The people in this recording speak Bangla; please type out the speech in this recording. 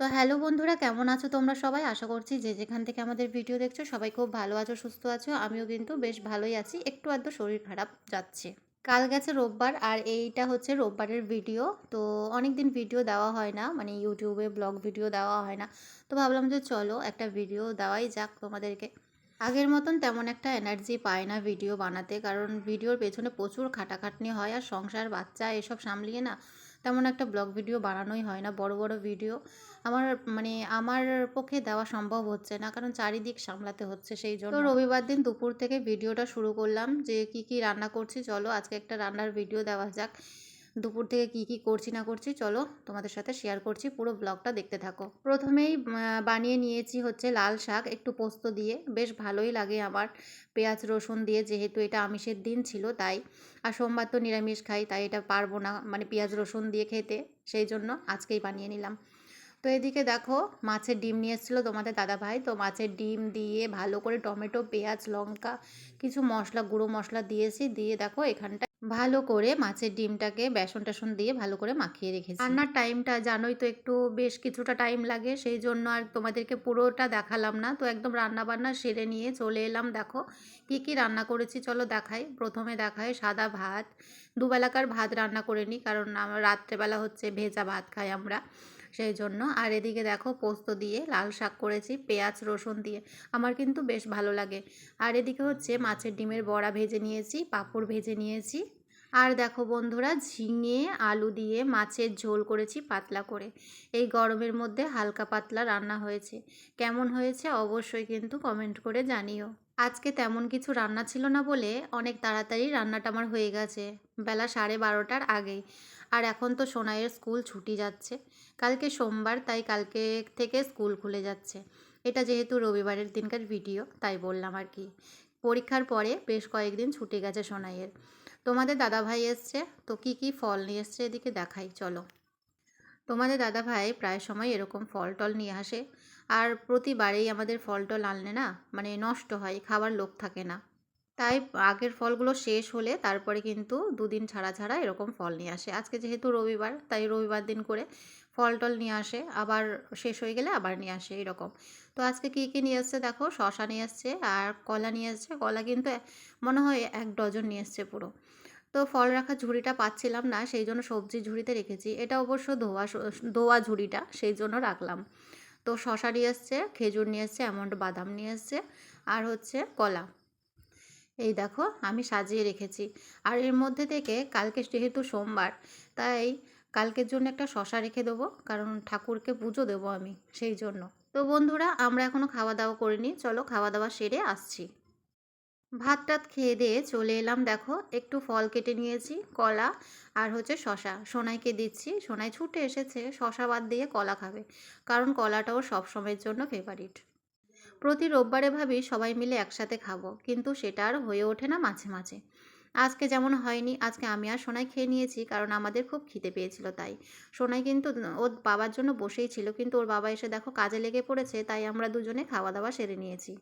তো হ্যালো বন্ধুরা, কেমন আছো তোমরা সবাই? আশা করছি যে যেখান থেকে আমাদের ভিডিও দেখছো সবাই খুব ভালো আছো, সুস্থ আছো। আমিও কিন্তু বেশ ভালোই আছি, একটু আধটু শরীর খারাপ যাচ্ছে। কাল গেছে রোববার আর এইটা হচ্ছে রোববারের ভিডিও। তো অনেক দিন ভিডিও দেওয়া হয় না, মানে ইউটিউবে ব্লগ ভিডিও দেওয়া হয় না। তো ভাবলাম যে চলো একটা ভিডিও দেওয়াই যাক তোমাদেরকে। আগের মতন তেমন একটা এনার্জি পায় না ভিডিও বানাতে, কারণ ভিডিওর পেছনে প্রচুর খাটাখাটনি হয় আর সংসার বাচ্চা এসব সামলিয়ে না তেমন একটা ব্লগ ভিডিও বানানোই হয় না। বড় বড় ভিডিও আমার মানে আমার পক্ষে দেওয়া সম্ভব হচ্ছে না, কারণ চারিদিক সামলাতে হচ্ছে। সেই জন্য তো রবিবার দিন দুপুর থেকে ভিডিওটা শুরু করলাম যে কি কি রান্না করছি। চলো আজকে একটা রান্নার ভিডিও দেওয়া যাক। দুপুর থেকে কি কি করছি না করছি চলো তোমাদের সাথে শেয়ার করছি, পুরো ব্লগটা দেখতে থাকো। প্রথমেই বানিয়ে নিয়েছি হচ্ছে লাল শাক, একটু পোস্ত দিয়ে, বেশ ভালোই লাগে আমার পেঁয়াজ রসুন দিয়ে, যেহেতু এটা আমিষের দিন ছিল তাই। আর সোমবার তো নিরামিষ খাই, তাই এটা পারবো না মানে পেঁয়াজ রসুন দিয়ে খেতে, সেই জন্য আজকেই বানিয়ে নিলাম। তো এদিকে দেখো মাছের ডিম নিয়ে এসেছিলো তোমাদের দাদাভাই, তো মাছের ডিম দিয়ে ভালো করে টমেটো পেঁয়াজ লঙ্কা কিছু মশলা গুঁড়ো মশলা দিয়েছি, দিয়ে দেখো এখানটা ভালো করে মাছের ডিমটাকে বেসন টেসন দিয়ে ভালো করে মাখিয়ে রেখেছি। রান্নার টাইমটা জানোই তো একটু বেশ কিছুটা টাইম লাগে, সেই জন্য আর তোমাদেরকে পুরোটা দেখালাম না। তো একদম রান্না বান্না সেরে নিয়ে চলে এলাম। দেখো কি কি রান্না করেছি চলো দেখাই। প্রথমে দেখাই সাদা ভাত, দুবেলাকার ভাত রান্না করে নিই, কারণ আমরা রাত্রেবেলা হচ্ছে ভেজা ভাত খাই আমরা, সেই জন্য। আর এদিকে দেখো পোস্ত দিয়ে লাল শাক করেছি পেঁয়াজ রসুন দিয়ে, আমার কিন্তু বেশ ভালো লাগে। আর এদিকে হচ্ছে মাছের ডিমের বড়া ভেজে নিয়েছি, পাঁপড় ভেজে নিয়েছি। আর দেখো বন্ধুরা, ঝিঙে আলু দিয়ে মাছের ঝোল করেছি পাতলা করে। এই গরমের মধ্যে হালকা পাতলা রান্না হয়েছে। কেমন হয়েছে অবশ্যই কিন্তু কমেন্ট করে জানিও। আজকে তেমন কিছু রান্না ছিল না বলে অনেক তাড়াতাড়ি রান্নাটা আমার হয়ে গেছে, বেলা 12:30টার আগেই। আর এখন তো সোনাইয়ের স্কুল ছুটি যাচ্ছে, কালকে সোমবার তাই কালকে থেকে স্কুল খুলে যাচ্ছে। এটা যেহেতু রবিবারের দিনকার ভিডিও তাই বললাম আর কি। পরীক্ষার পরে বেশ কয়েকদিন ছুটি গেছে সোনাইয়ের। তোমাদের দাদাভাই এসছে, তো কি কি ফল নিয়ে এসছে এদিকে দেখাই চলো। তোমাদের দাদাভাই প্রায় সময় এরকম ফল টল নিয়ে আসে, আর প্রতিবারেই আমাদের ফল টল আনলে না মানে নষ্ট হয়, খাবার লোক থাকে না। তাই আগের ফলগুলো শেষ হলে তারপরে কিন্তু দুদিন ছাড়া ছাড়া এরকম ফল নিয়ে আসে। আজকে যেহেতু রবিবার তাই রবিবার দিন করে ফল টল নিয়ে আসে, আবার শেষ হয়ে গেলে আবার নিয়ে আসে এরকম। তো আজকে কী কী নিয়ে এসছে দেখো, শশা নিয়ে এসছে আর কলা নিয়ে এসছে। কলা কিন্তু মনে হয় 1 ডজন নিয়ে এসছে পুরো। তো ফল রাখার ঝুড়িটা পাচ্ছিলাম না, সেই জন্য সবজির ঝুড়িতে রেখেছি। এটা অবশ্য ধোয়া ঝুড়িটা, সেই জন্য রাখলাম। তো শশা নিয়ে এসছে, খেজুর নিয়ে এসছে, এমন্ড বাদাম নিয়ে এসছে, আর হচ্ছে কলা। এই দেখো আমি সাজিয়ে রেখেছি। আর এর মধ্যে থেকে কালকে যেহেতু সোমবার তাই কালকের জন্য একটা শশা রেখে দেবো, কারণ ঠাকুরকে পুজো দেবো আমি, সেই জন্য। তো বন্ধুরা, আমরা এখনও খাওয়া দাওয়া করিনি, চলো খাওয়া দাওয়া সেরে আসছি। ভাত টাত খেয়ে দিয়ে চলে এলাম। দেখো একটু ফল কেটে নিয়েছি, কলা আর হচ্ছে শশা সোনাইকে দিচ্ছি। সোনাই ছুটে এসেছে শশা বাদ দিয়ে কলা খাবে, কারণ কলাটাও সব সময়ের জন্য ফেভারিট। প্রতি রোববারে ভাবি সবাই মিলে একসাথে খাবো, কিন্তু সেটা আর হয়ে ওঠে না মাঝে মাঝে। আজকে যেমন হয়নি, আজকে আমি আর সোনাই খেয়ে নিয়েছি, কারণ আমাদের খুব খিদে পেয়েছিল তাই। সোনাই কিন্তু ওর বাবার জন্য বসেই ছিল, কিন্তু ওর বাবা এসে দেখো কাজে লেগে পড়েছে, তাই আমরা দুজনে খাওয়া দাওয়া সেরে নিয়েছি।